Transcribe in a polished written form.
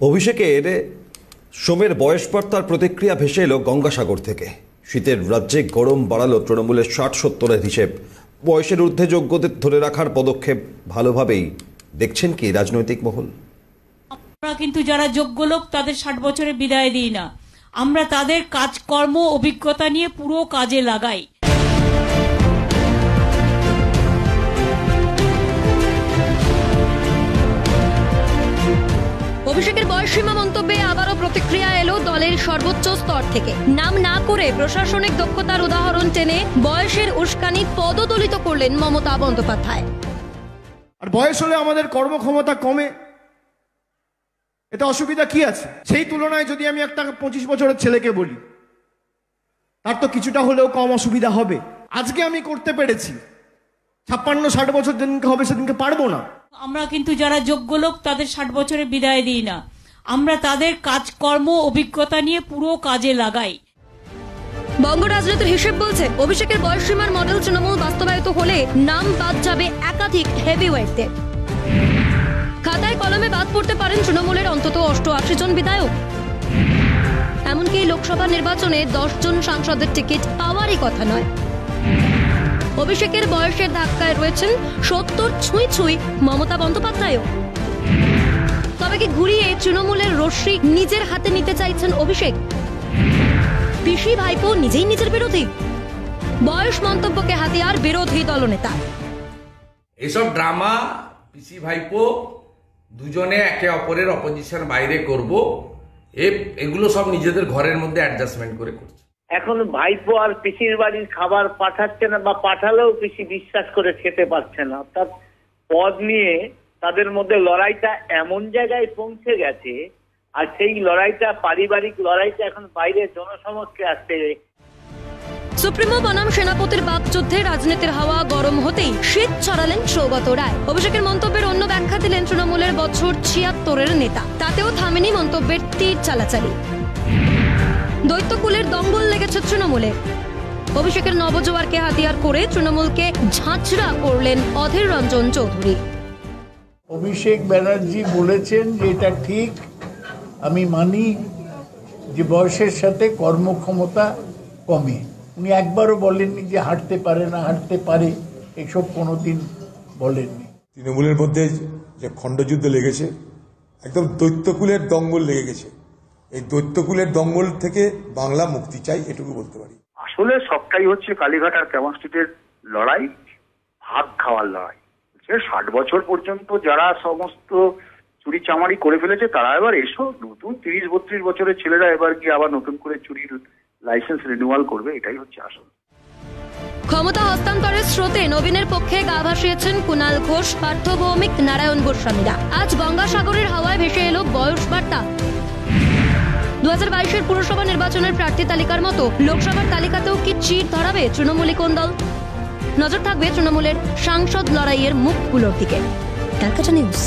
অভিষেকের সোমের বয়স বার্তার প্রতিক্রিয়া ভেসে এলো গঙ্গাসাগর থেকে। শীতের রাজ্যে গরম বাড়ালো তৃণমূলের 60-70-এর হিসেব। বয়সের ঊর্ধ্বে যোগ্যদের ধরে রাখার পদক্ষেপ ভালোভাবেই দেখছেন কি রাজনৈতিক মহল? আমরা কিন্তু যারা যোগ্য লোক তাদের 60 বছরে বিদায় দিই না, আমরা তাদের কাজকর্ম অভিজ্ঞতা নিয়ে পুরো কাজে লাগাই। অভিষেকের বয়সসীমা মন্তব্যে আবারও প্রতিক্রিয়া এলো দলের সর্বোচ্চ স্তর থেকে। নাম না করে প্রশাসনিক দক্ষতার উদাহরণ টেনে বয়সের উস্কানি পদদলিত করলেন মমতা বন্দ্যোপাধ্যায়। আর বয়স হলে আমাদের কর্মক্ষমতা কমে, এতে অসুবিধা কি আছে? সেই তুলনায় যদি আমি একটা 25 বছরের ছেলেকে বলি, তার তো কিছুটা হলেও কম অসুবিধা হবে। আজকে আমি করতে পেরেছি, 56-60 বছর যেদিনকে হবে সেদিনকে পারবো না। আমরা কিন্তু যারা যোগ্য লোক তাদের 60 বছরে বিদায় দিই না, আমরা তাদের কাজকর্ম অভিজ্ঞতা নিয়ে পুরো কাজে লাগাই। বঙ্গ রাজনীতির হিসেব বলছে অভিষেকের বয়সসীমার মডেল তৃণমূল বাস্তবায়িত হলে নাম বাদ যাবে একাধিক হেভিওয়েটদের। খাতায় কলমে বাদ পড়তে পারেন তৃণমূলের অন্তত 88 জন বিধায়ক। এমনকি লোকসভা নির্বাচনে 10 জন সাংসদের টিকিট পাওয়ারই কথা নয়। অভিষেকের বয়সের ধাক্কায় রয়েছেন 70 ছুঁই ছুঁই মমতা বন্দ্যোপাধ্যায়ও। তবে কি ঘুরিয়ে তৃণমূলের রশ্মি নিজের হাতে নিতে চাইছেন অভিষেক? পিসি ভাইপো নিজেই নিজের বিরোধী? বয়স মন্তব্যকে হাতিয়ার বিরোধী দলনেতা। এসব ড্রামা পিসি ভাইপো দুজনে একে অপরের অপোজিশন বাইরে করব, এগুলো সব নিজেদের ঘরের মধ্যে অ্যাডজাস্টমেন্ট করে করছে। এখন ভাইপো আর পিসির বাড়ির খাবার পাঠাচ্ছে না, বা পাঠালেও পিসি বিশ্বাস করে খেতে পারছে না। অর্থাৎ পদ নিয়ে তাদের মধ্যে লড়াইটা এমন জায়গায় পৌঁছে গেছে, আর সেই লড়াইটা পারিবারিক লড়াইটা এখন বাইরে জনসমক্ষে আসছে। সুপ্রিমো বনাম সেনাপতির বাকযুদ্ধে রাজনীতির হাওয়া গরম হতেই শীত ছড়ালেন সৌগত রায়। অভিষেকের মন্তব্যের অন্য ব্যাখ্যা দিলেন তৃণমূলের বছর 76-এর নেতা। তাতেও থামেনি মন্তব্যের তীর চালাচালি। দৈত্যকুলের দঙ্গল লেগেছে তৃণমূলে। অভিষেকের নবজোয়ারকে হাতিয়ার করে তৃণমূলকে ঝাঁঝরা করলেন অধীর রঞ্জন চৌধুরী। অভিষেক ব্যানার্জি বলেছেন যে এটা ঠিক, আমি মানি যে বয়সের সাথে কর্মক্ষমতা কমে। উনি একবারও বলেননি যে হাঁটতে পারে না, হাঁটতে পারে, এসব কোনোদিন বলেননি। তৃণমূলের মধ্যে যে খণ্ডযুদ্ধ লেগেছে, একদম দৈত্যকুলের দঙ্গল লেগে গেছে। এই দৈত্যকুলের দঙ্গল থেকে বাংলা মুক্তি চাই, এটুকু বলতে পারি। আসলে সবটাই হচ্ছে কালীঘাট আর কেমন স্ট্রিটের লড়াই, ভাগ খাওয়ার লড়াই। 60 বছর পর্যন্ত যারা সমস্ত চুরি চামারি করে ফেলেছে তারা এবার এসো, নতুন 30-32 বছরের ছেলেরা এবার গিয়ে আবার নতুন করে চুরির লাইসেন্স রিনিউয়াল করবে, এটাই হচ্ছে আসল। ক্ষমতা হস্তান্তরের স্রোতে নবীনের পক্ষে গা ভাসিয়েছেন কুণাল ঘোষ, পার্থ ভৌমিক, নারায়ণ গোস্বামীরা। আজ গঙ্গাসাগরের হাওয়ায় ভেসে এলো বয়স বার্তা। 2022-এর পুরসভা নির্বাচনের প্রার্থী তালিকার মতো লোকসভার তালিকাতেও কি চির ধরাবে তৃণমূলী কোন দল? নজর থাকবে তৃণমূলের সাংসদ লড়াইয়ের মুখগুলোর দিকে। ক্যালকাটা নিউজ।